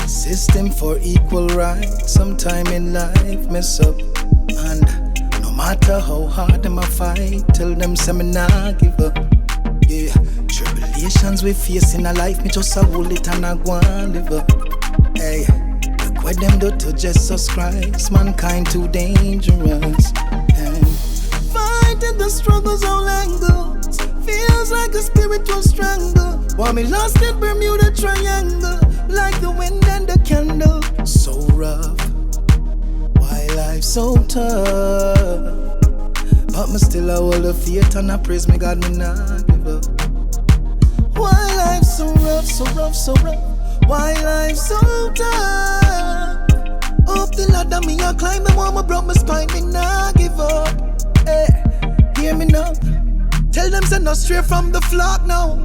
System for equal rights, sometime in life mess up. And no matter how hard them a fight, tell them say me nah give up. Yeah, tribulations we face in a life, me just a hold it and I go and live up. Hey, look what them do to Jesus Christ, mankind too dangerous. And fighting the struggles all angles, feels like a spiritual strangle. While me lost in Bermuda Triangle, like the wind and the candle. So rough, why life so tough? But me still a hold of faith and I praise me God, me not give up. Why life so rough, so rough, so rough? Why life so tough? Up the ladder me a climb, me want me broke my spine, me not give up. Hey, hear me now. Tell them say no stray from the flock now.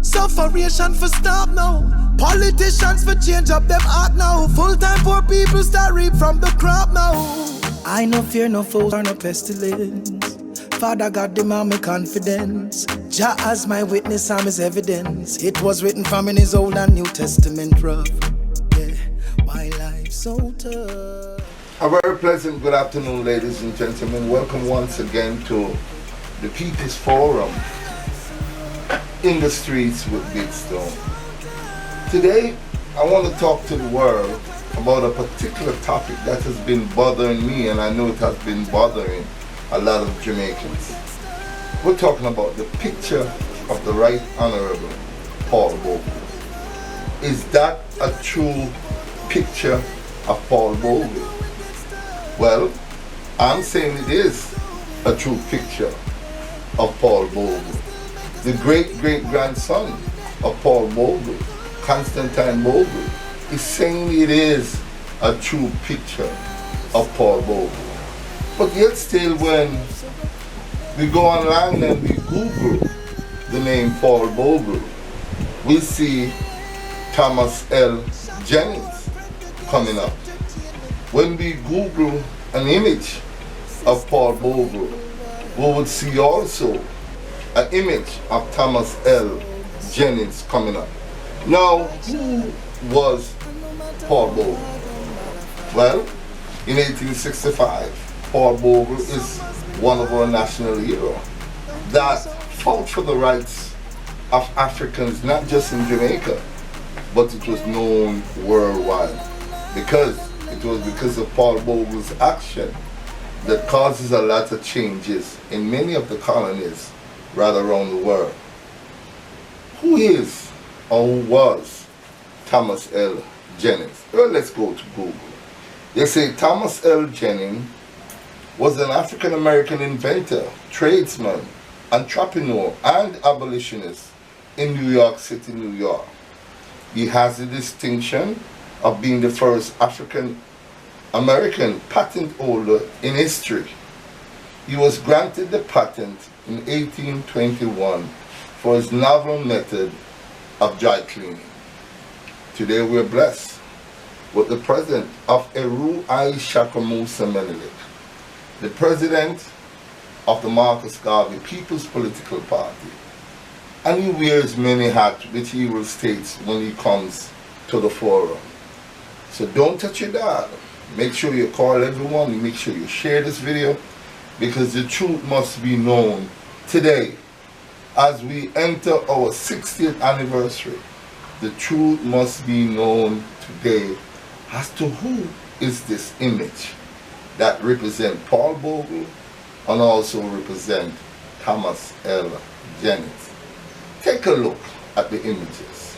Sufferation for stop now. Politicians for change up them heart now. Full-time poor people start reap from the crop now. I no fear no foes or no pestilence. Father God demand me confidence. Jah as my witness, I'm his evidence. It was written from in his Old and New Testament rough. Yeah, why life so tough? A very pleasant good afternoon, ladies and gentlemen. Welcome once again to the People's Forum in the streets with Big Stone. Today, I want to talk to the world about a particular topic that has been bothering me, and I know it has been bothering a lot of Jamaicans. We're talking about the picture of the Right Honorable Paul Bogle. Is that a true picture of Paul Bogle? Well, I'm saying it is a true picture of Paul Bogle. The great-great-grandson of Paul Bogle, Constantine Bogle, is saying it is a true picture of Paul Bogle. But yet still, when we go online and we Google the name Paul Bogle, we see Thomas L. Jennings coming up. When we Google an image of Paul Bogle, we would see also an image of Thomas L. Jennings coming up. Now, who was Paul Bogle? Well, in 1865, Paul Bogle is one of our national heroes that fought for the rights of Africans, not just in Jamaica, but it was known worldwide. It was because of Paul Bogle's action that causes a lot of changes in many of the colonies right around the world. Who is or who was Thomas L. Jennings? Well, let's go to Google. They say Thomas L. Jennings was an African-American inventor, tradesman, entrepreneur, and abolitionist in New York City, New York. He has the distinction of being the first African-American patent holder in history. He was granted the patent in 1821 for his novel method of dry cleaning. Today we're blessed with the president of Eru Shakamusa Menelik, the president of the Marcus Garvey People's Political Party. And he wears many hats, which he will state when he comes to the forum. So don't touch your dial. Make sure you call everyone, make sure you share this video, because the truth must be known today. As we enter our 60th anniversary, the truth must be known today as to who is this image that represents Paul Bogle and also represent Thomas L. Jennings. Take a look at the images.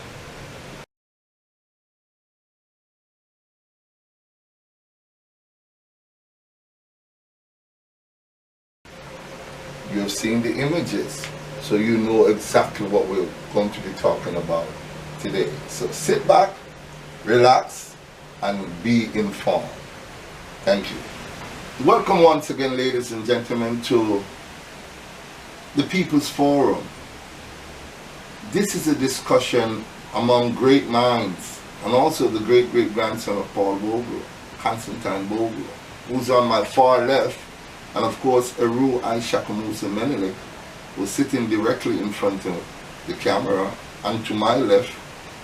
You've seen the images, so you know exactly what we're going to be talking about today. So sit back, relax, and be informed. Thank you. Welcome once again, ladies and gentlemen, to the People's Forum. This is a discussion among great minds, and also the great-great-grandson of Paul Bogle, Constantine Bogle, who's on my far left, and of course Eru Shakamusa Menelik, who's sitting directly in front of the camera, and to my left,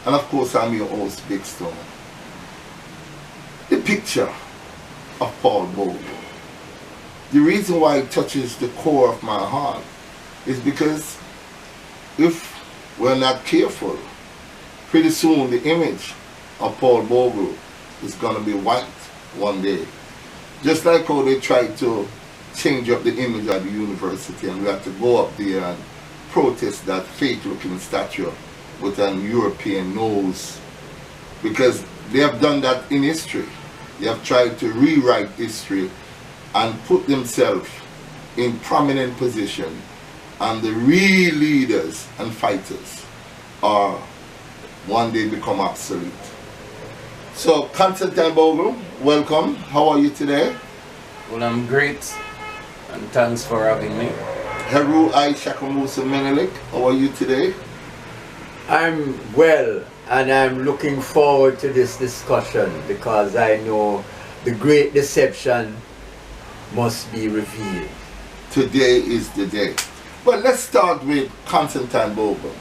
and of course I'm your host, Big Stone. picture of Paul Bogle. The reason why it touches the core of my heart is because if we're not careful, pretty soon the image of Paul Bogle is going to be wiped one day. Just like how they tried to change up the image of the university, and we have to go up there and protest that fake looking statue with an European nose, because they have done that in history. They have tried to rewrite history and put themselves in prominent position, and the real leaders and fighters are one day become obsolete. So Constantine Bogle, welcome. How are you today? Well, I'm great, and thanks for having me. Heru Aishakamusa Menelik, how are you today? I'm well, and I'm looking forward to this discussion because I know the great deception must be revealed. Today is the day. Well, let's start with Constantine Bogle,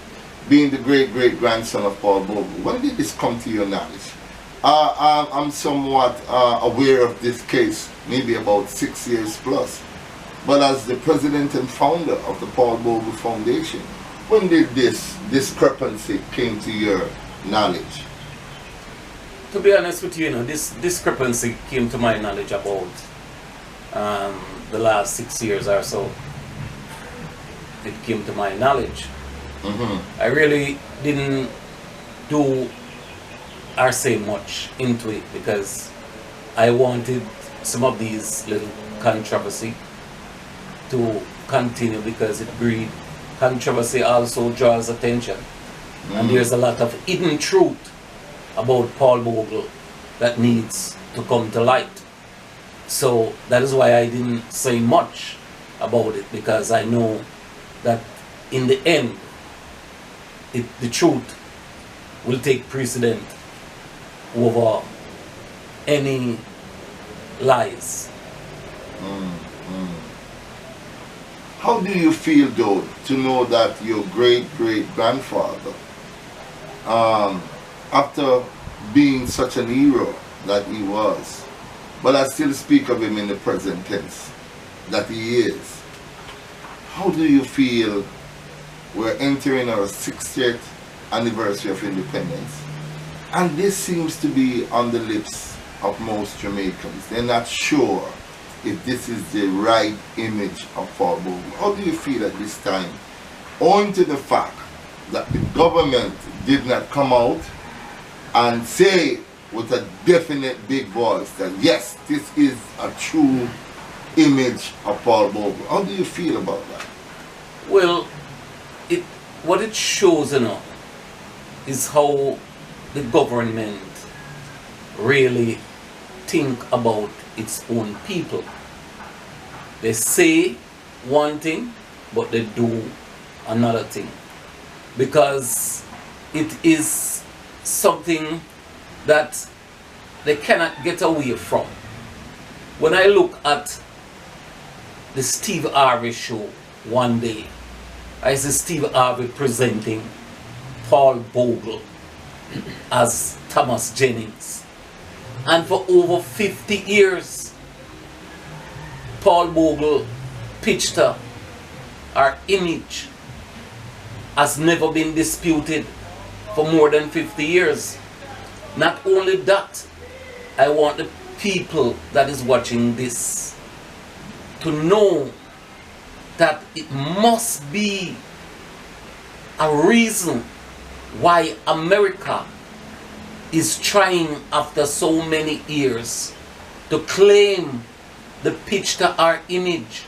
being the great-great-grandson of Paul Bogle. When did this come to your knowledge? I'm somewhat aware of this case, maybe about 6 years plus. But as the president and founder of the Paul Bogle Foundation, when did this discrepancy came to your knowledge? To be honest with you, this discrepancy came to my knowledge about the last 6 years or so. It came to my knowledge. I really didn't do or say much into it because I wanted some of these little controversy to continue, because it breeds controversy, also draws attention, and there's a lot of hidden truth about Paul Bogle that needs to come to light. So that is why I didn't say much about it, because I know that in the end the truth will take precedent over any lies. How do you feel though to know that your great-great-grandfather, after being such an hero that he was, but I still speak of him in the present tense, that he is, how do you feel we're entering our 60th anniversary of independence, and this seems to be on the lips of most Jamaicans? They're not sure if this is the right image of Paul Bogle. How do you feel at this time, owing to the fact that the government did not come out and say with a definite big voice that yes, this is a true image of Paul Bogle? How do you feel about that? Well, what it shows is how the government really think about its own people. They say one thing, but they do another thing, because it is something that they cannot get away from. When I look at the Steve Harvey show one day, I see Steve Harvey presenting Paul Bogle as Thomas Jennings. And for over 50 years, Paul Bogle picture or image has never been disputed for more than 50 years. Not only that, I want the people that is watching this to know that it must be a reason why America is trying after so many years to claim the picture or image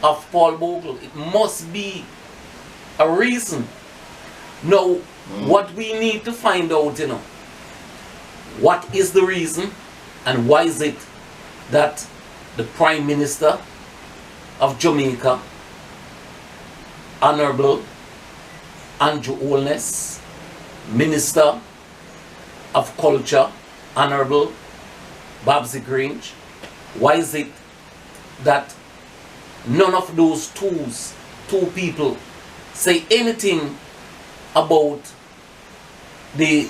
of Paul Bogle. It must be a reason. Now, what we need to find out, what is the reason, and why is it that the Prime Minister of Jamaica, Honorable Andrew Holness, Minister of Culture, Honorable Babsy Grange, why is it that none of those two people say anything about the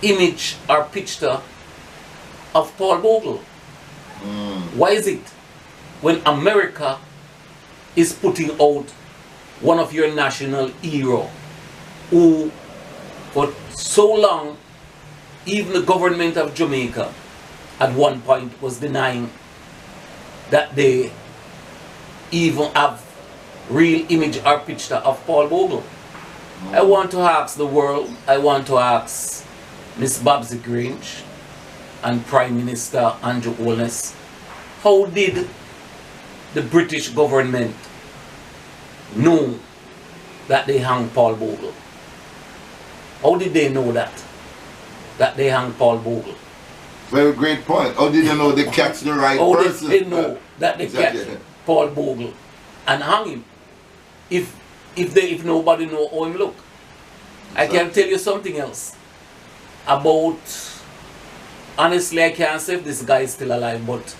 image or picture of Paul Bogle. Why is it when America is putting out one of your national hero who for so long even the government of Jamaica at one point was denying that they even have real image or picture of Paul Bogle? I want to ask the world, I want to ask Miss Babsy Grange and Prime Minister Andrew Holness, how did the British government know that they hung Paul Bogle? How did they know that they hung Paul Bogle? Very great point. How did they know they catch the right How person? did they know that they Exactly. catch Paul Bogle and hung him? If nobody know how him look. I can tell you something else about, honestly I can't say if this guy is still alive, but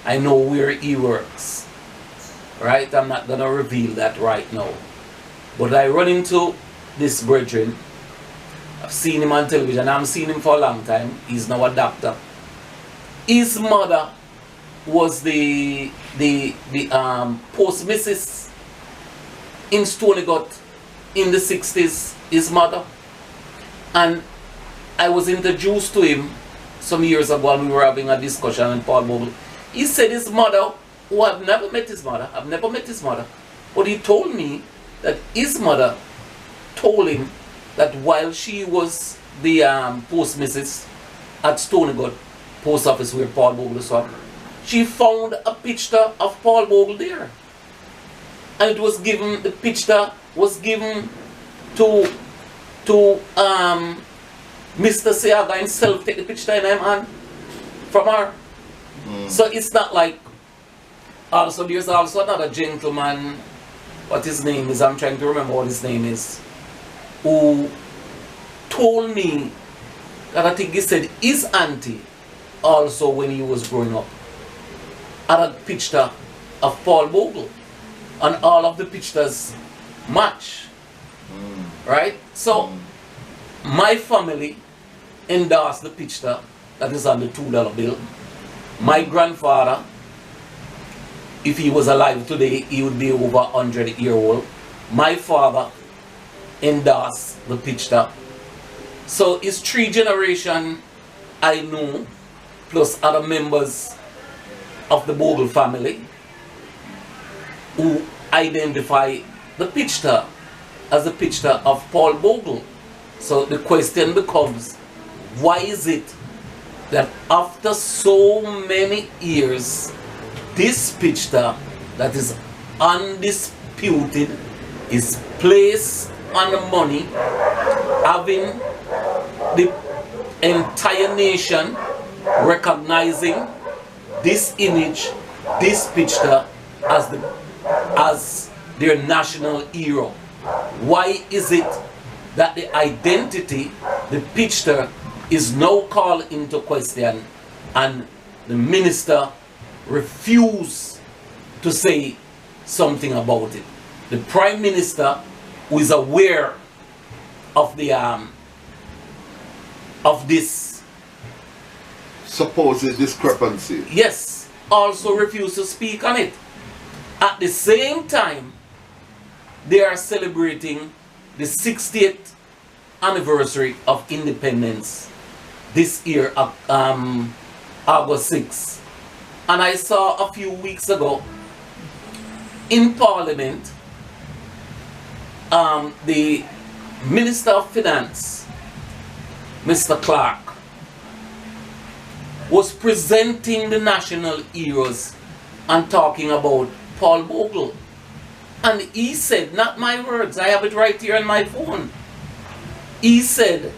I know where he works. Right? I'm not gonna reveal that right now. But I run into this brethren. I've seen him on television. I've seen him for a long time. He's now a doctor. His mother was the post missus in Stonygut in the 60s, his mother. And I was introduced to him some years ago when we were having a discussion on Paul Bogle. He said his mother, who I've never met his mother, but he told me that his mother told him that while she was the post missus at Stonygut post office where Paul Bogle was, she found a picture of Paul Bogle there. And it was given, the picture was given to Mr. Seaga himself, take the picture in him hand from her. So it's not like, also there's also another gentleman, what his name is, I'm trying to remember what his name is, who told me that I think he said his auntie also when he was growing up had a picture of Paul Bogle. And all of the pictures match. Right? So, my family endorsed the picture that is on the $2 bill. My grandfather, if he was alive today, he would be over 100-year-old. My father endorsed the picture. So, it's 3 generations I know, plus other members of the Bogle family, who identify the picture as a picture of Paul Bogle. So the question becomes, why is it that after so many years, this picture that is undisputed is placed on the money, having the entire nation recognizing this image, this picture as their national hero? Why is it that the identity, the picture, is now called into question and the minister refused to say something about it? The Prime Minister, who is aware of the of this supposed discrepancy, yes, also refused to speak on it. At the same time, they are celebrating the 60th anniversary of independence this year, August 6. And I saw a few weeks ago in Parliament, the Minister of Finance, Mr. Clark, was presenting the national heroes and talking about Paul Bogle. And he said, not my words, I have it right here on my phone. He said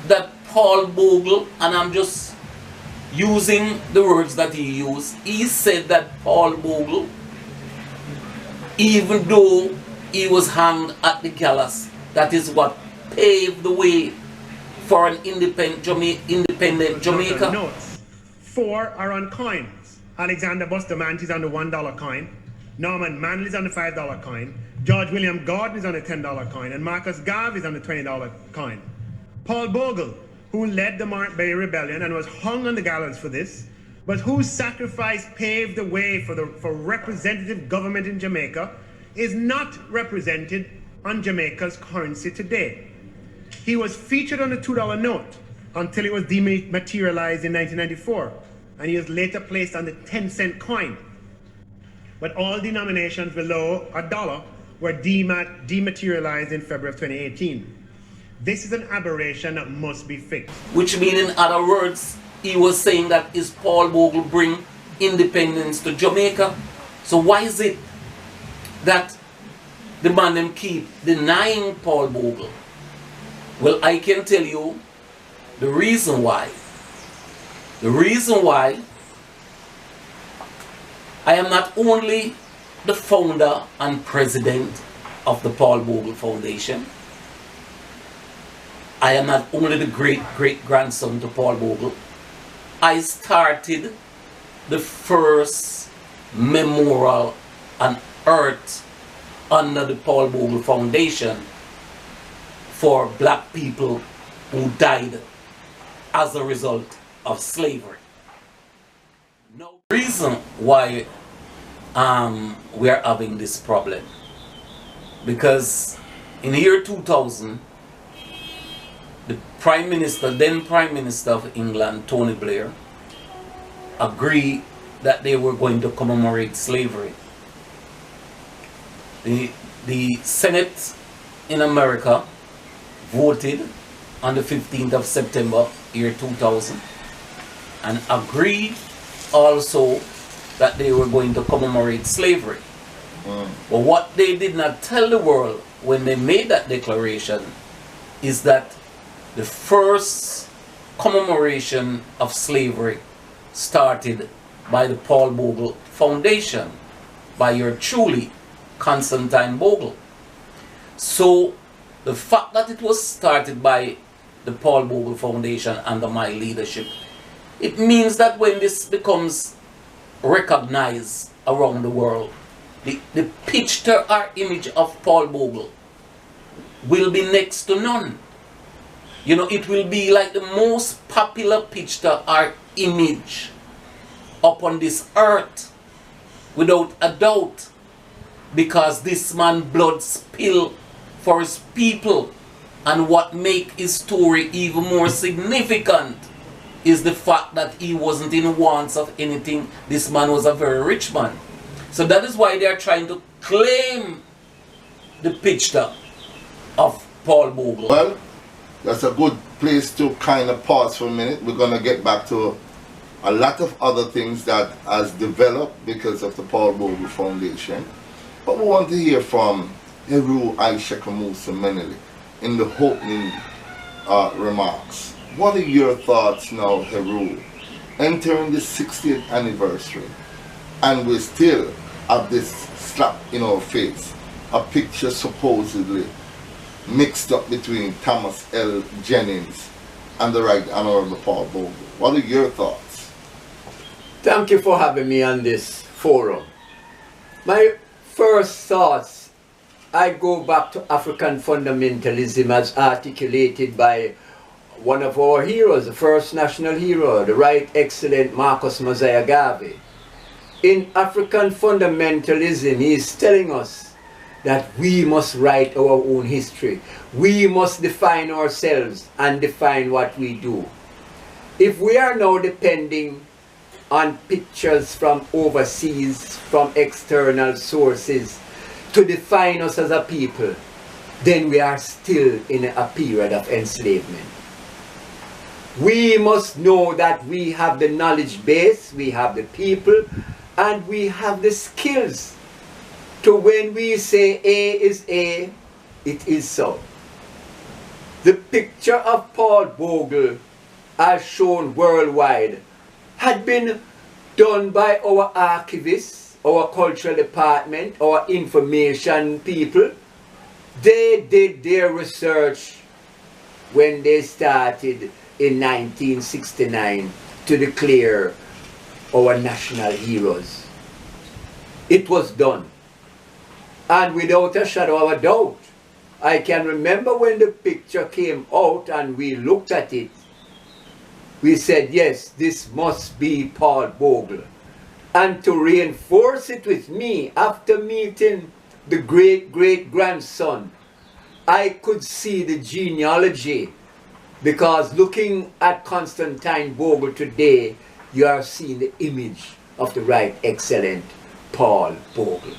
that Paul Bogle, and I'm just using the words that he used, he said that Paul Bogle, even though he was hanged at the gallows, that is what paved the way for an independent Jamaica. Notes. 4 are on coins. Alexander Bustamante is on the $1 coin. Norman Manley is on the $5 coin. George William Gordon is on the $10 coin. And Marcus Garvey is on the $20 coin. Paul Bogle, who led the Mark Bay Rebellion and was hung on the gallows for this, but whose sacrifice paved the way for representative government in Jamaica, is not represented on Jamaica's currency today. He was featured on the $2 note until it was dematerialized in 1994, and he was later placed on the 10-cent coin. But all denominations below $1 were dematerialized in February of 2018. This is an aberration that must be fixed. Which means, in other words, he was saying that is Paul Bogle bring independence to Jamaica? So why is it that the man them keep denying Paul Bogle? Well, I can tell you the reason why. The reason why I am not only the founder and president of the Paul Bogle Foundation, I am not only the great-great-grandson to Paul Bogle, I started the first memorial on earth under the Paul Bogle Foundation for black people who died as a result of slavery. No reason why we are having this problem, because in the year 2000, the then Prime Minister of England, Tony Blair, agreed that they were going to commemorate slavery. The Senate in America voted on the 15th of September, year 2000, and agreed also that they were going to commemorate slavery. But what they did not tell the world when they made that declaration is that the first commemoration of slavery started by the Paul Bogle Foundation, by your truly, Constantine Bogle. So the fact that it was started by the Paul Bogle Foundation under my leadership, it means that when this becomes recognized around the world, the picture or image of Paul Bogle will be next to none. You know, it will be like the most popular picture or image upon this earth, without a doubt, because this man blood spilled for his people. And what make his story even more significant is the fact that he wasn't in wants of anything. This man was a very rich man. So that is why they are trying to claim the picture of Paul Bogle. Well, that's a good place to kind of pause for a minute. We're going to get back to a lot of other things that has developed because of the Paul Bogle Foundation. But we want to hear from Heru Aisha Kamusa Meneli in the opening remarks. What are your thoughts now, Heru, entering the 60th anniversary, and we still have this slap in our face, a picture supposedly mixed up between Thomas L. Jennings and the Right Honorable Paul Bogle. What are your thoughts? Thank you for having me on this forum. My first thoughts, I go back to African fundamentalism as articulated by one of our heroes, the first national hero, the Right Excellent Marcus Mosiah Garvey. In African fundamentalism, he is telling us that we must write our own history. We must define ourselves and define what we do. If we are now depending on pictures from overseas, from external sources, to define us as a people, then we are still in a period of enslavement. We must know that we have the knowledge base, we have the people, and we have the skills to, when we say A is A, it is so. The picture of Paul Bogle, as shown worldwide, had been done by our archivists, our cultural department, our information people. They did their research when they started in 1969 to declare our national heroes. It was done. And without a shadow of a doubt, I can remember when the picture came out and we looked at it, we said, yes, this must be Paul Bogle. And to reinforce it with me, after meeting the great-great-grandson, I could see the genealogy, because looking at Constantine Bogle today, you are seeing the image of the right excellent Paul Bogle.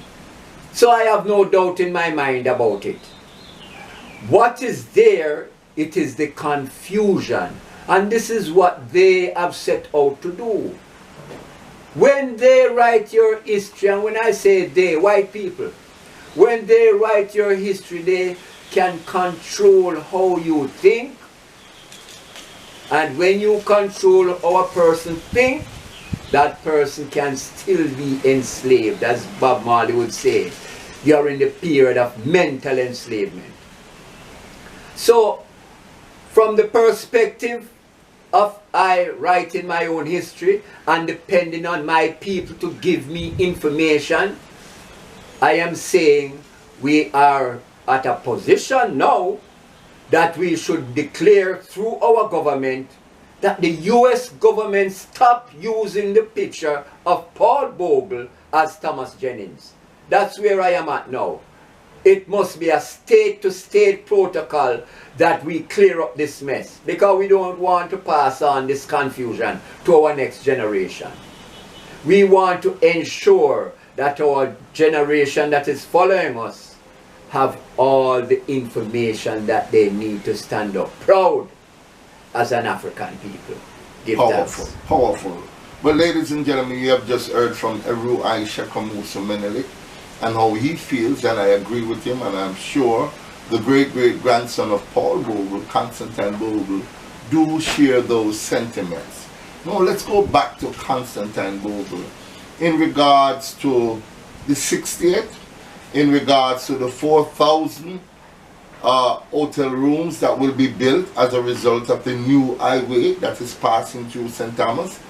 So I have no doubt in my mind about it. What is there, it is the confusion. And this is what they have set out to do. When they write your history, and when I say they, white people, when they write your history, they can control how you think. And when you control how a person thinks, that person can still be enslaved, as Bob Marley would say. You are in the period of mental enslavement. So, from the perspective of I writing my own history and depending on my people to give me information, I am saying we are at a position now that we should declare through our government that the US government stop using the picture of Paul Bogle as Thomas Jennings. That's where I am at now. It must be a state-to-state protocol that we clear up this mess, because we don't want to pass on this confusion to our next generation. We want to ensure that our generation that is following us have all the information that they need to stand up proud as an African people. Give Powerful, thanks. powerful. Well, ladies and gentlemen, you have just heard from Eru Aisha Kamusa Menelik and how he feels, and I agree with him, and I'm sure the great-great-grandson of Paul Bogle, Constantine Bogle, do share those sentiments. Now, let's go back to Constantine Bogle in regards to the 60th, in regards to the 4,000 hotel rooms that will be built as a result of the new highway that is passing through St. Thomas.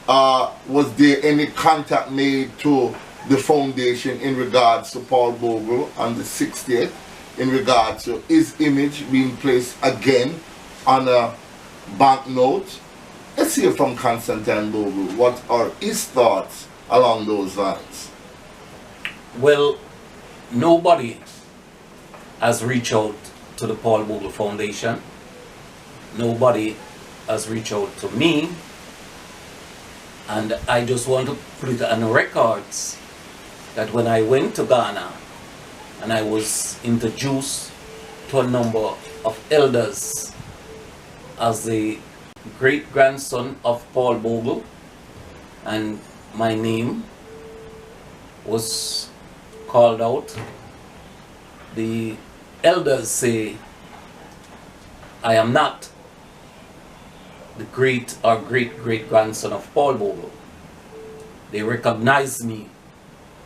Was there any contact made to the foundation in regards to Paul Bogle on the 60th, in regards to his image being placed again on a banknote? Let's hear from Constantine Bogle. What are his thoughts along those lines? Well, nobody has reached out to the Paul Bogle Foundation. Nobody has reached out to me. And I just want to put it on the records that when I went to Ghana and I was introduced to a number of elders as the great-grandson of Paul Bogle, and my name was called out, the elders say I am not the great or great-great-grandson of Paul Bogle. They recognize me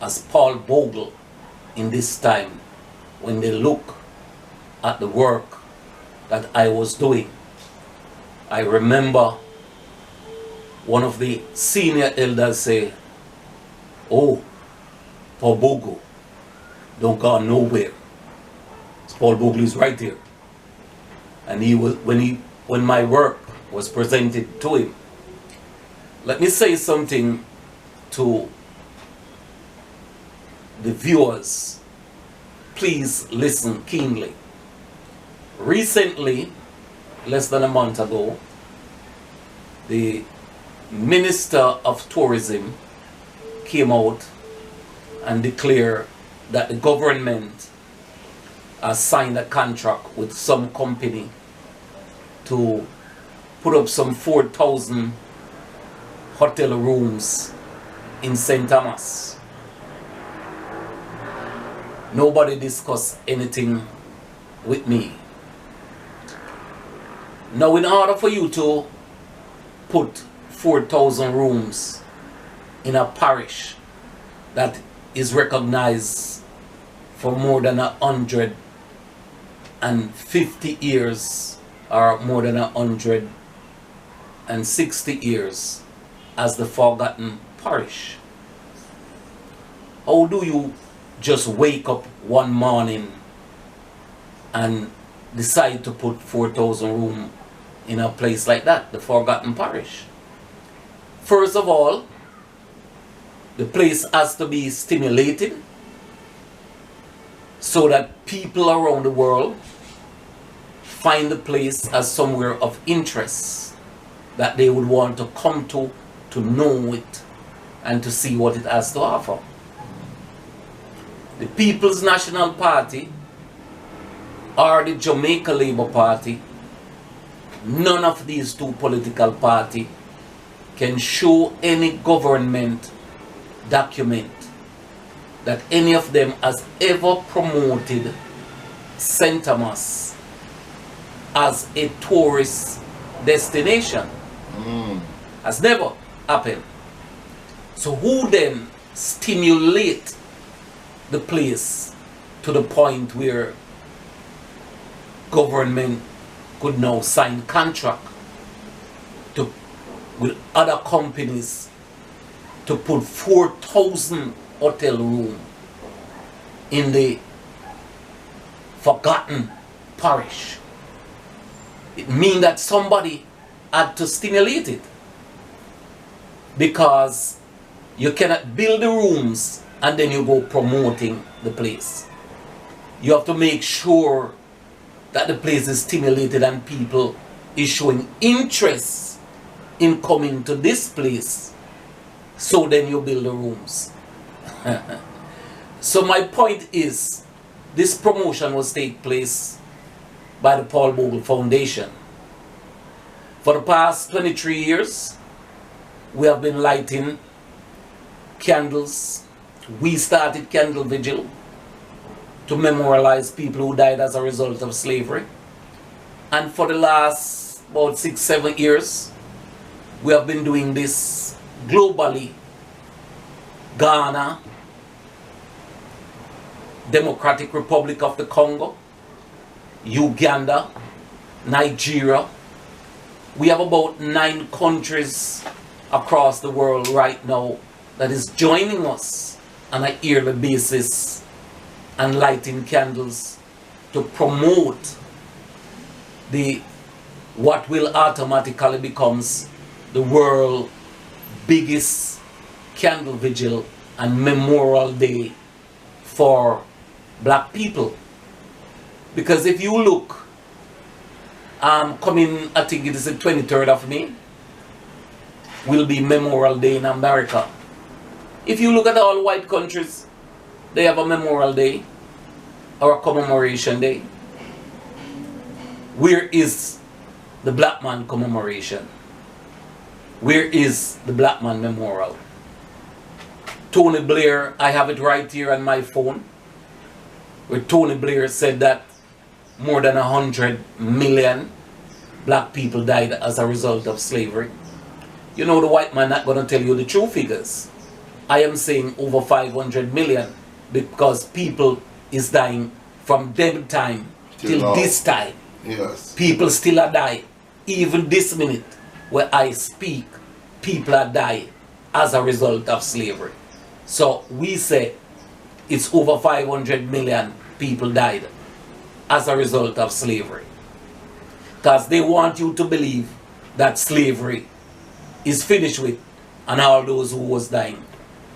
as Paul Bogle in this time when they look at the work that I was doing. I remember one of the senior elders say, "Oh, Paul Bogle don't go nowhere. Paul Bogle is right there." And he was when my work was presented to him. Let me say something to the viewers. Please listen keenly. Recently, less than a month ago, the Minister of Tourism came out and declared that the government has signed a contract with some company to put up some 4,000 hotel rooms in St. Thomas. Nobody discussed anything with me. Now, in order for you to put 4,000 rooms in a parish that is recognized for more than 150 years or more than 160 years as the forgotten parish, how do you just wake up one morning and decide to put 4,000 rooms in a place like that, the Forgotten Parish? First of all, the place has to be stimulated so that people around the world find the place as somewhere of interest that they would want to come to know it and to see what it has to offer. The People's National Party or the Jamaica Labour Party, none of these two political parties can show any government document that any of them has ever promoted St. Thomas as a tourist destination. Has never happened. So who then stimulate the place to the point where government could now sign contract with other companies to put 4,000 hotel rooms in the Forgotten Parish? It means that somebody had to stimulate it, because you cannot build the rooms and then you go promoting the place. You have to make sure that the place is stimulated and people is showing interest in coming to this place, so then you build the rooms. So my point is, this promotion was take place by the Paul Bogle Foundation. For the past 23 years, we have been lighting candles. We started candle vigil to memorialize people who died as a result of slavery. And for the last about 6-7 years, we have been doing this globally. Ghana, Democratic Republic of the Congo, Uganda, Nigeria. We have about 9 countries across the world right now that is joining us on a yearly basis and lighting candles to promote what will automatically becomes the world biggest candle vigil and memorial day for black people. Because if you look, coming, I think it is the 23rd of May, will be Memorial Day in America. If you look at all white countries, they have a Memorial Day or a commemoration day. Where is the black man commemoration? Where is the black man memorial? Tony Blair, I have it right here on my phone, where Tony Blair said that more than 100 million black people died as a result of slavery. You know, the white man not going to tell you the true figures. I am saying over 500 million, because people is dying from them time till this time. Yes. People still are dying. Even this minute where I speak, people are dying as a result of slavery. So we say it's over 500 million people died as a result of slavery. Because they want you to believe that slavery is finished with and all those who was dying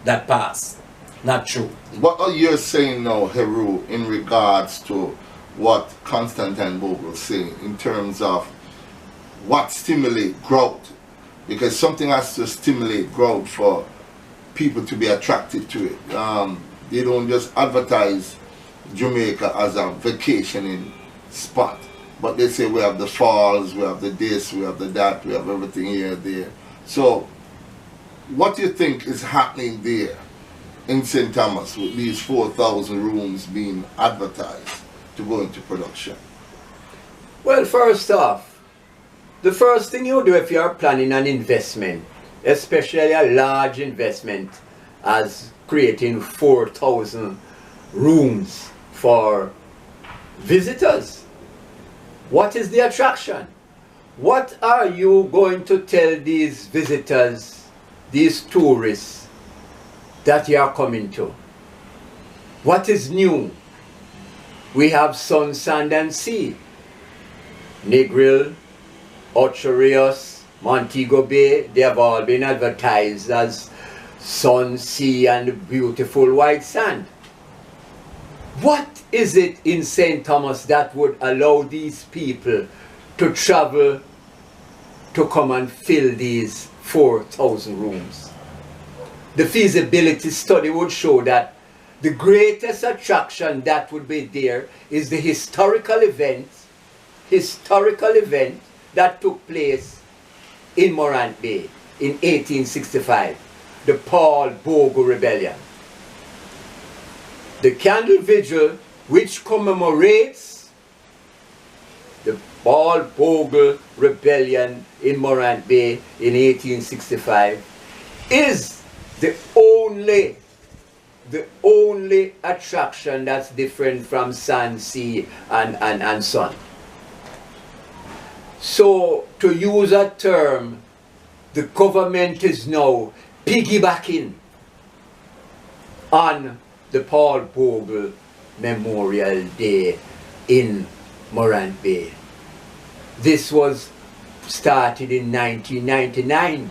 that passed. Not true. What are you saying now, Heru, in regards to what Constantine Bogle saying in terms of what stimulate growth? Because something has to stimulate growth for people to be attracted to it. They don't just advertise Jamaica as a vacationing spot, but they say we have the falls, we have the this, we have the that, we have everything here, there. So what do you think is happening there in St. Thomas with these 4,000 rooms being advertised to go into production? Well, first off, the first thing you do if you're planning an investment, especially a large investment as creating 4,000 rooms for visitors, what is the attraction? What are you going to tell these visitors, these tourists, that you are coming to? What is new? We have sun, sand and sea. Negril, Ocho Rios, Montego Bay, they have all been advertised as sun, sea, and beautiful white sand. What is it in St. Thomas that would allow these people to travel to come and fill these 4,000 rooms? The feasibility study would show that the greatest attraction that would be there is the historical event that took place in Morant Bay in 1865, the Paul Bogle Rebellion. The candle vigil, which commemorates the Paul Bogle Rebellion in Morant Bay in 1865, is the only attraction that's different from sun, sea, and sun. So, to use a term, the government is now piggybacking on the Paul Bogle Memorial Day in Morant Bay. This was started in 1999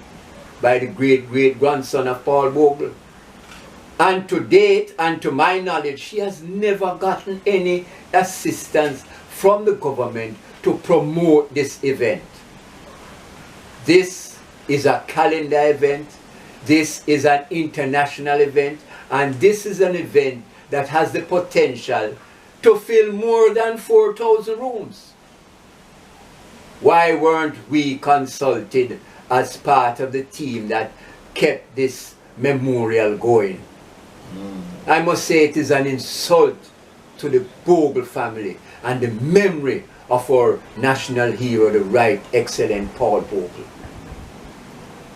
by the great-great-grandson of Paul Bogle. And to date, and to my knowledge, she has never gotten any assistance from the government to promote this event. This is a calendar event, this is an international event, and this is an event that has the potential to fill more than 4,000 rooms. Why weren't we consulted as part of the team that kept this memorial going? I must say it is an insult to the Bogle family and the memory of our national hero, the right excellent Paul Bogle.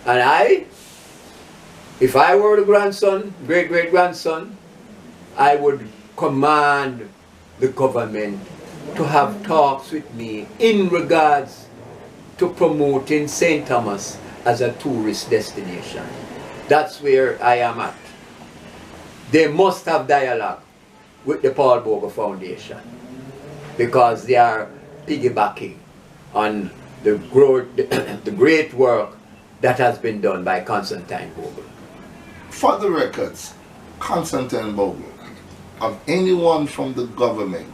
And if I were the grandson, great-great-grandson, I would command the government to have talks with me in regards to promoting St. Thomas as a tourist destination. That's where I am at. They must have dialogue with the Paul Bogle Foundation because they are piggybacking on the great work that has been done by Constantine Bogle. For the records, Constantine Bogle, have anyone from the government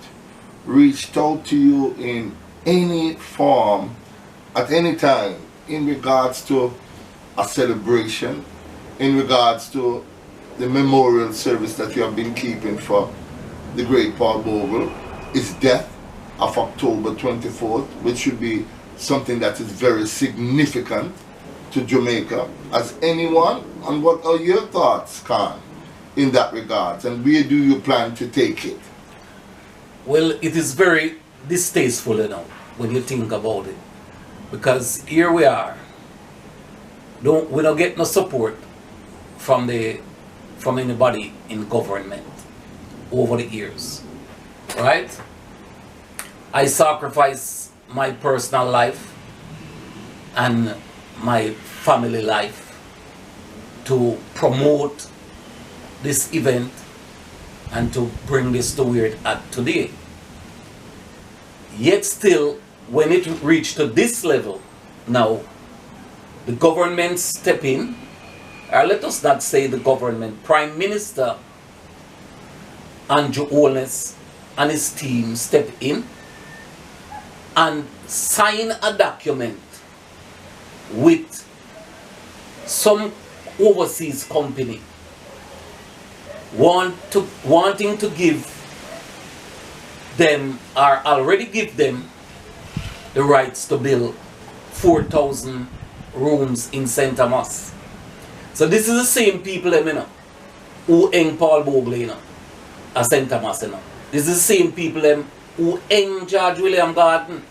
reached out to you in any form at any time in regards to a celebration, in regards to the memorial service that you have been keeping for the great Paul Bogle, his death of October 24th, which should be something that is very significant to Jamaica? As anyone, and what are your thoughts, Khan, in that regard, and where do you plan to take it? Well, it is very distasteful, when you think about it, because here we are. We don't get no support from anybody in government over the years, right? I sacrifice my personal life and my family life to promote this event and to bring this to where it's at today. Yet still, when it reached to this level, now the government step in, or let us not say the government, Prime Minister Andrew Holness and his team step in and sign a document with some overseas company wanting to give them, or already give them, the rights to build 4,000 rooms in St. Thomas. So this is the same people who hang Paul Bogle at St. Thomas. This is the same people who hang George William Garden.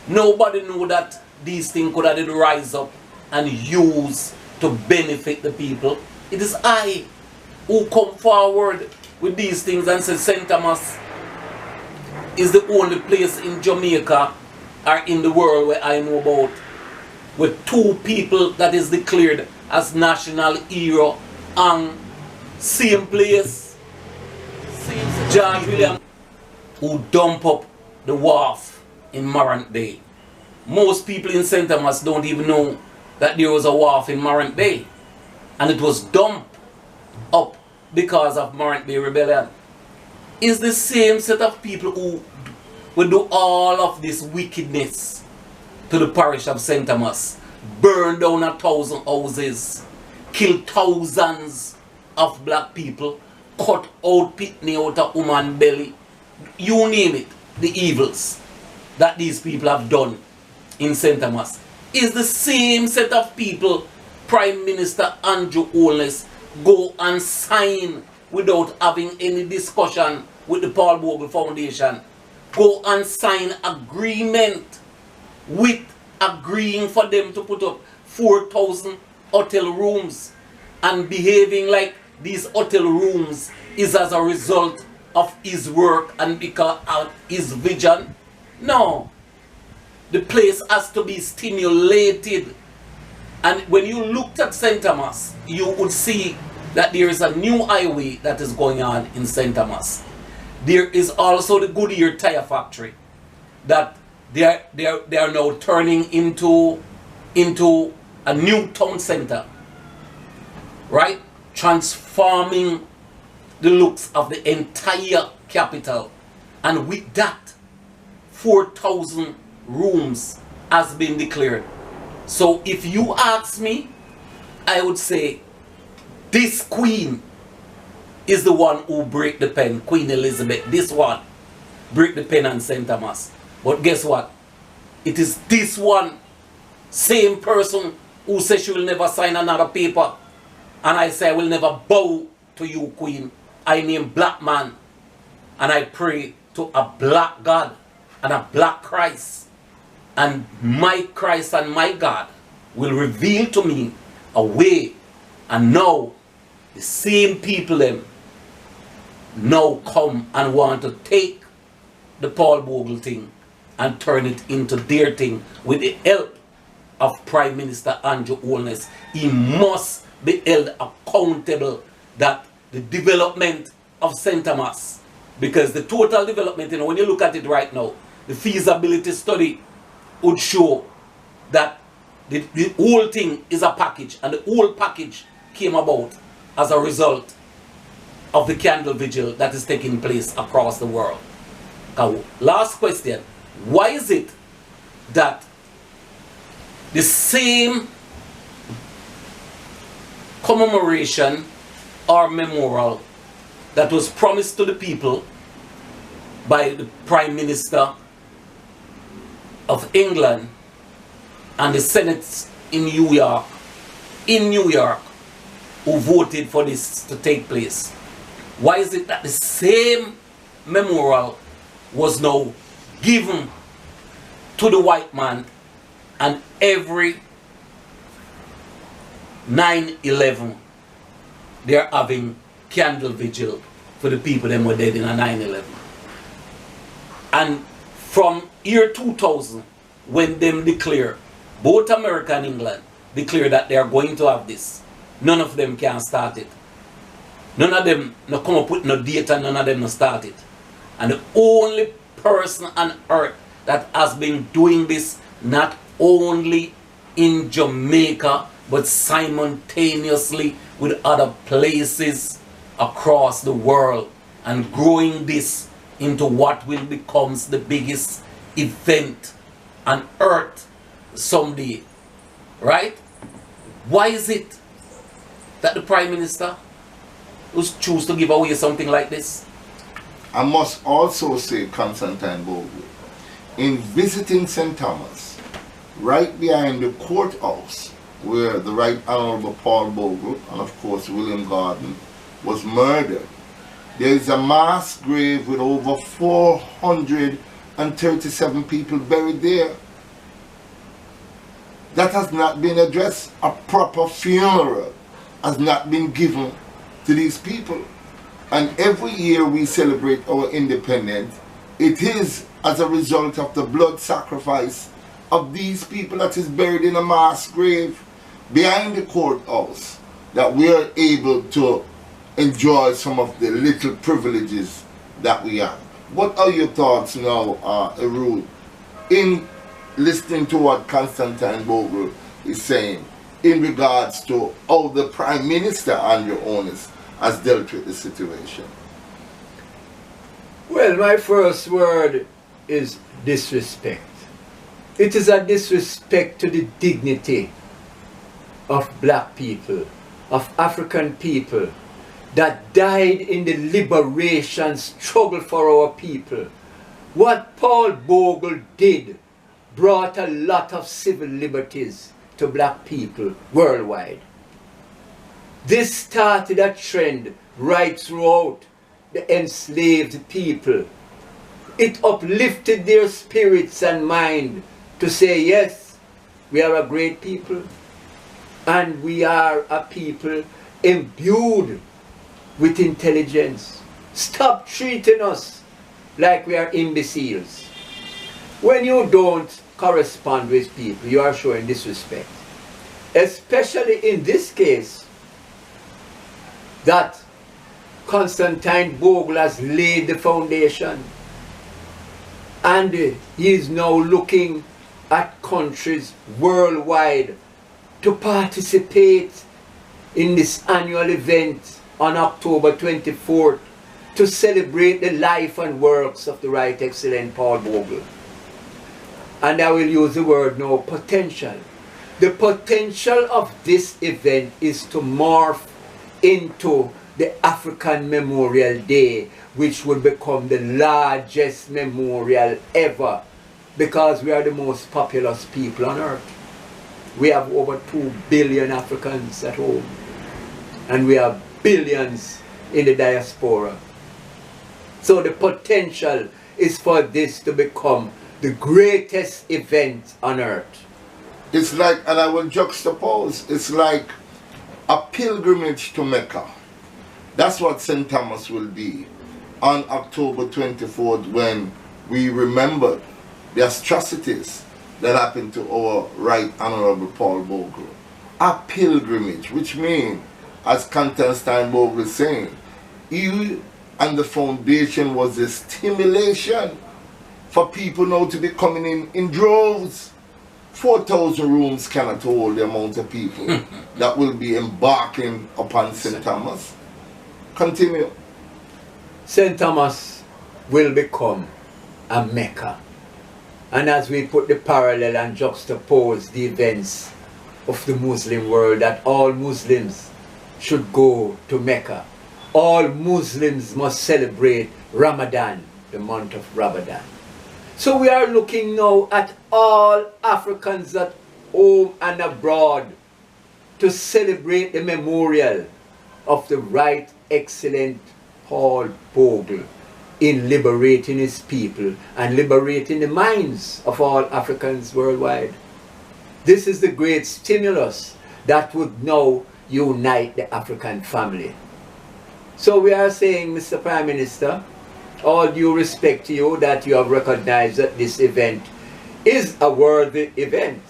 Nobody knew that these things could have rise up and use to benefit the people. It is I who come forward with these things and say St. Thomas is the only place in Jamaica or in the world where I know about with two people that is declared as national hero and same place, George William, who dump up the wharf in Morant Bay. most people in St. Thomas don't even know that there was a wharf in Morant Bay. And it was dumped up because of Morant Bay Rebellion. Is the same set of people who will do all of this wickedness to the parish of St. Thomas. Burn down 1,000 houses, kill thousands of black people, cut out pitney out of woman belly. You name it, the evils that these people have done in St. Thomas. Is the same set of people Prime Minister Andrew Holness go and sign without having any discussion with the Paul Bogle Foundation. Go and sign agreement with agreeing for them to put up 4,000 hotel rooms and behaving like these hotel rooms is as a result of his work and because of his vision. No. The place has to be stimulated. And when you looked at St. Thomas, you would see that there is a new highway that is going on in St. Thomas. There is also the Goodyear tire factory that they are now turning into a new town center, right? Transforming the looks of the entire capital. And with that, 4,000 rooms has been declared. So if you ask me, I would say this queen is the one who break the pen, Queen Elizabeth. This one break the pen on St. Thomas. But guess what? It is this one, same person who says she will never sign another paper. And I say I will never bow to you, Queen. I name black man. And I pray to a black God and a black Christ. And my Christ and my God will reveal to me a way. And now the same people them now come and want to take the Paul Bogle thing and turn it into their thing with the help of Prime Minister Andrew Holness. He must be held accountable that the development of St. Thomas, because the total development, you know, when you look at it right now, the feasibility study would show that the whole thing is a package, and the whole package came about as a result of the candle vigil that is taking place across the world. Now, last question, why is it that the same commemoration or memorial that was promised to the people by the Prime Minister of England and the Senate in New York, who voted for this to take place? Why is it that the same memorial was now given to the white man, and every 9/11 they're having candle vigil for the people that were dead in a 9/11? And from year 2000, when them declare, both America and England declare that they are going to have this, none of them can start it. None of them no come up with no data, none of them no start it. And the only person on earth that has been doing this, not only in Jamaica, but simultaneously with other places across the world, and growing this into what will become the biggest event on earth someday, right? Why is it that the Prime Minister would choose to give away something like this? I must also say, Constantine Bogle, in visiting St. Thomas, right behind the courthouse where the Right Honorable Paul Bogle and of course William Gordon was murdered, there is a mass grave with over 437 people buried there. That has not been addressed. A proper funeral has not been given to these people. And every year we celebrate our independence, it is as a result of the blood sacrifice of these people that is buried in a mass grave behind the courthouse that we are able to enjoy some of the little privileges that we have. What are your thoughts now, Erud, in listening to what Constantine Bogle is saying in regards to how the Prime Minister and your owners has dealt with the situation? Well, my first word is disrespect. It is a disrespect to the dignity of black people, of African people that died in the liberation struggle for our people. What Paul Bogle did brought a lot of civil liberties to black people worldwide. This started a trend right throughout the enslaved people. It uplifted their spirits and mind to say, yes, we are a great people, and we are a people imbued with intelligence. Stop treating us like we are imbeciles. When you don't correspond with people, you are showing disrespect. Especially in this case, that Constantine Bogle has laid the foundation, and he is now looking at countries worldwide to participate in this annual event on October 24th to celebrate the life and works of the Right Excellent Paul Bogle. And I will use the word now, potential. The potential of this event is to morph into the African Memorial Day, which will become the largest memorial ever, because we are the most populous people on earth. We have over 2 billion Africans at home, and we have billions in the diaspora. So the potential is for this to become the greatest event on earth. It's like, and I will juxtapose, it's like a pilgrimage to Mecca. That's what St. Thomas will be on October 24th, when we remember the atrocities that happened to our Right Honorable Paul Bogle. A pilgrimage, which means, as Constantine Bogle is saying, you and the foundation was a stimulation for people now to be coming in droves. 4,000 rooms cannot hold the amount of people that will be embarking upon St. Thomas. Continue. St. Thomas will become a Mecca. And as we put the parallel and juxtapose the events of the Muslim world, that all Muslims should go to Mecca. All Muslims must celebrate Ramadan, the month of Ramadan. So we are looking now at all Africans at home and abroad to celebrate the memorial of the Right Excellent Paul Bogle in liberating his people and liberating the minds of all Africans worldwide. This is the great stimulus that would now unite the African family. So we are saying, Mr. Prime Minister, all due respect to you, that you have recognized that this event is a worthy event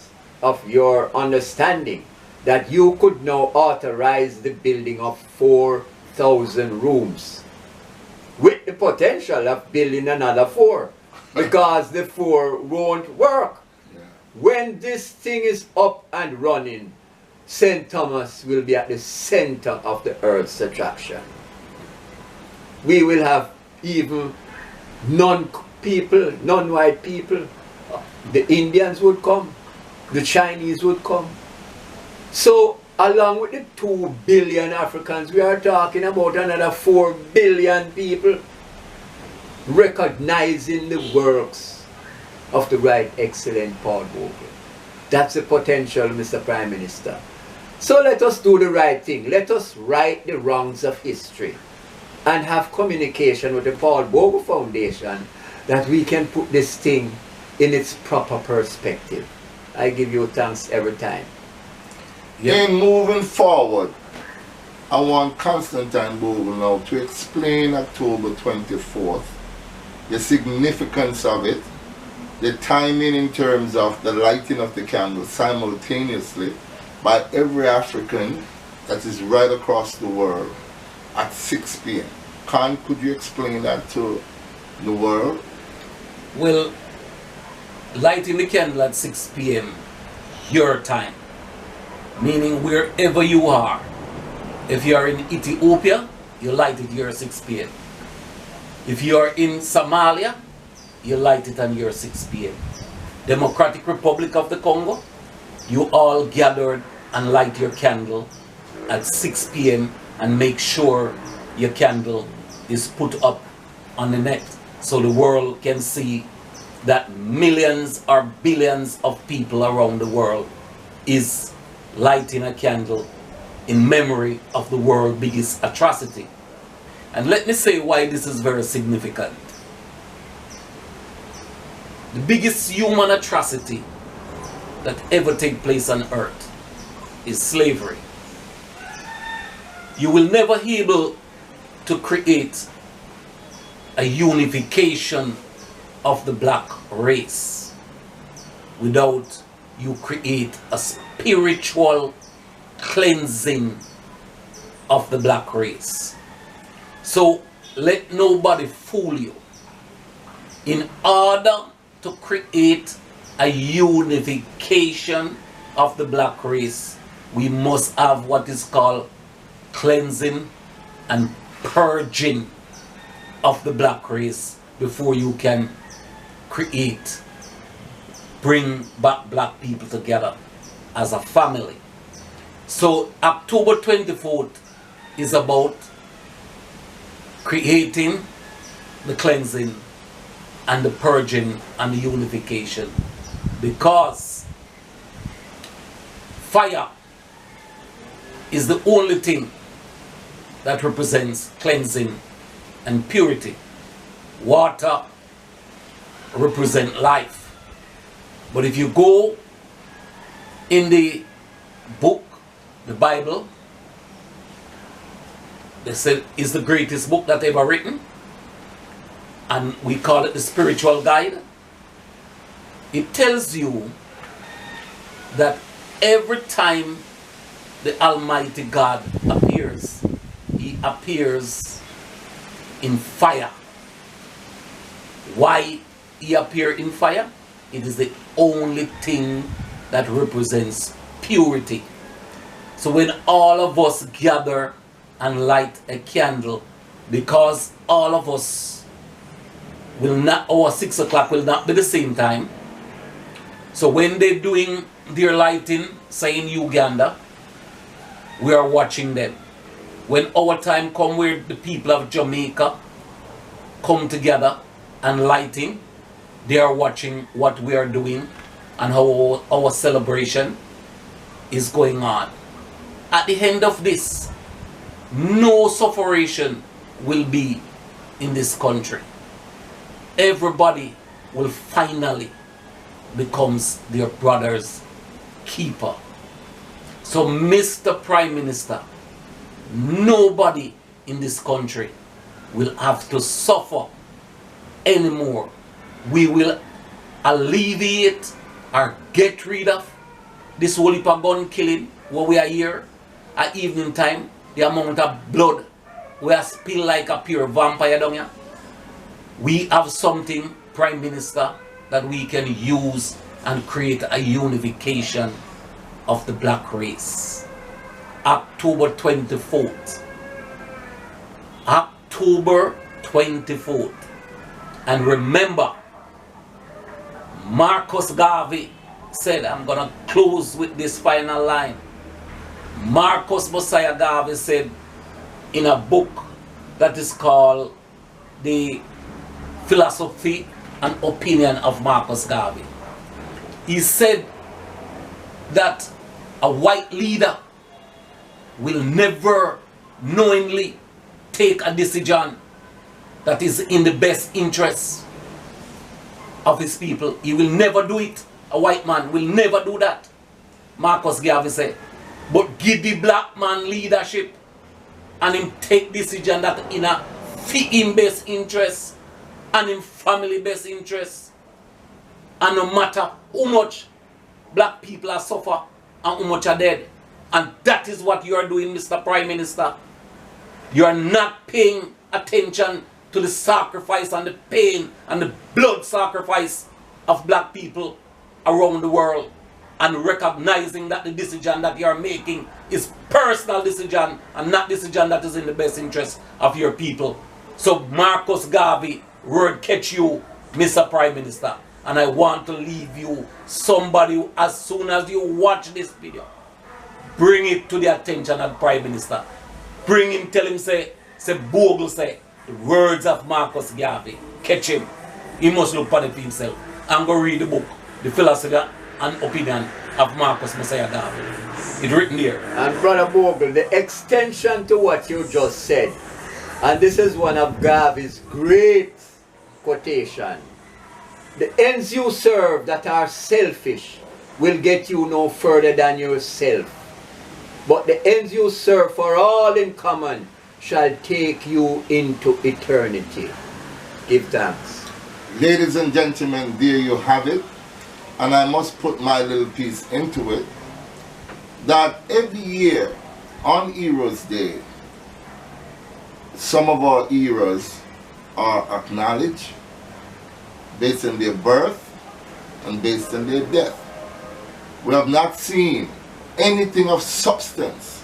of your understanding, that you could now authorize the building of 4,000 rooms with the potential of building another 4, because the 4 won't work. When this thing is up and running, St. Thomas will be at the center of the earth's attraction. We will have even non-white people. The Indians would come, the Chinese would come. So along with the 2 billion Africans, we are talking about another 4 billion people recognizing the works of the Right Excellent Paul Bogle. That's the potential, Mr. Prime Minister. So let us do the right thing. Let us right the wrongs of history and have communication with the Paul Bogle Foundation, that we can put this thing in its proper perspective. I give you thanks every time. In moving forward, I want Constantine Bogle now to explain October 24th, the significance of it, the timing in terms of the lighting of the candle simultaneously by every African that is right across the world at 6 p.m. Khan, could you explain that to the world? Well, lighting the candle at 6 p.m. your time, meaning wherever you are. If you are in Ethiopia, you light it your 6 p.m. If you are in Somalia, you light it on your 6 p.m. Democratic Republic of the Congo, you all gathered and light your candle at 6 p.m. and make sure your candle is put up on the net so the world can see that millions or billions of people around the world is lighting a candle in memory of the world's biggest atrocity. And let me say why this is very significant. The biggest human atrocity that ever take place on earth is slavery. You will never be able to create a unification of the black race without you create a spiritual cleansing of the black race. So let nobody fool you. In order to create a unification of the black race, we must have what is called cleansing and purging of the black race before you can bring back black people together as a family. So October 24th is about creating the cleansing and the purging and the unification, because fire is the only thing that represents cleansing and purity. Water represents life. But if you go in the book, the Bible, they said is the greatest book that ever written, and we call it the spiritual guide. It tells you that every time the Almighty God appears, he appears in fire. Why he appears in fire? It is the only thing that represents purity. So when all of us gather and light a candle, because all of us will not, our 6 o'clock will not be the same time. So when they're doing their lighting, say in Uganda, we are watching them. When our time comes where the people of Jamaica come together and lighting, they are watching what we are doing and how our celebration is going on. At the end of this, no sufferation will be in this country. Everybody will finally becomes their brother's keeper. So Mr. Prime Minister, nobody in this country will have to suffer anymore. We will alleviate or get rid of this whole heap of gun killing what we are here at evening time, the amount of blood we are spill like a pure vampire down here. We have something, Prime Minister, that we can use and create a unification of the black race. October 24th. October 24th. And remember, Marcus Garvey said, I'm going to close with this final line. Marcus Mosiah Garvey said in a book that is called The Philosophy and Opinion of Marcus Garvey. He said that a white leader will never knowingly take a decision that is in the best interest of his people. He will never do it. A white man will never do that. Marcus Garvey said, but give the black man leadership and him take decision that in a fit him best interest and in family best interest, and no matter how much black people are suffer and how much are dead. And that is what you are doing, Mr. Prime Minister. You are not paying attention to the sacrifice and the pain and the blood sacrifice of black people around the world and recognizing that the decision that you are making is personal decision and not decision that is in the best interest of your people. So Marcus Garvey, word catch you, Mr. Prime Minister. And I want to leave you somebody who, as soon as you watch this video, bring it to the attention of the Prime Minister. Bring him, tell him, say Bogle say, the words of Marcus Garvey. Catch him. He must look for it for himself. And go read the book, The Philosophy and Opinion of Marcus Messiah Garvey. It's written there. And Brother Bogle, the extension to what you just said, and this is one of Garvey's great quotation. The ends you serve that are selfish will get you no further than yourself. But the ends you serve for all in common shall take you into eternity. Give thanks. Ladies and gentlemen, there you have it. And I must put my little piece into it. That every year on Heroes Day, some of our heroes are acknowledged based on their birth and based on their death. We have not seen anything of substance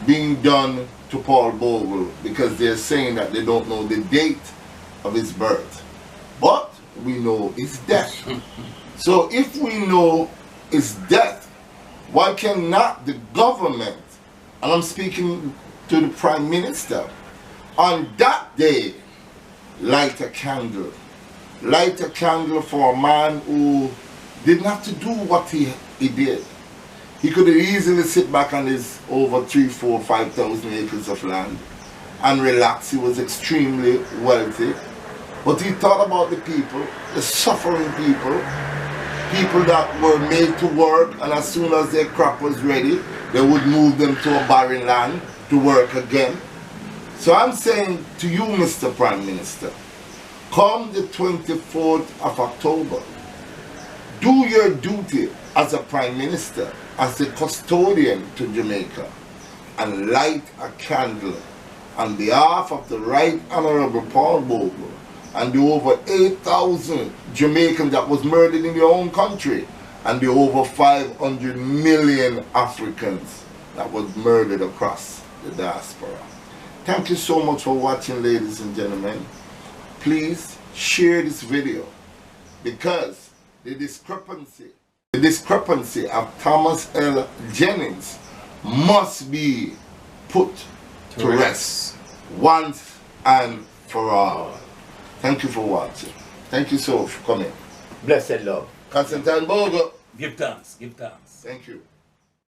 being done to Paul Bogle because they're saying that they don't know the date of his birth. But we know his death. So if we know his death, why cannot the government, and I'm speaking to the Prime Minister, on that day light a candle? Light a candle for a man who didn't have to do what he did. He could have easily sit back on his over 3,000, 4,000, 5,000 acres of land and relax. He was extremely wealthy. But he thought about the people, the suffering people, people that were made to work, and as soon as their crop was ready, they would move them to a barren land to work again. So I'm saying to you, Mr. Prime Minister, come the 24th of October, do your duty as a Prime Minister, as the custodian to Jamaica, and light a candle on behalf of the Right Honorable Paul Bogle and the over 8,000 Jamaicans that was murdered in their own country, and the over 500 million Africans that was murdered across the diaspora. Thank you so much for watching, ladies and gentlemen. Please share this video, because the discrepancy of Thomas L. Jennings must be put to rest once and for all. Thank you for watching. Thank you so much for coming. Blessed love. Constantine Bogle. Give thanks, give thanks. Thank you.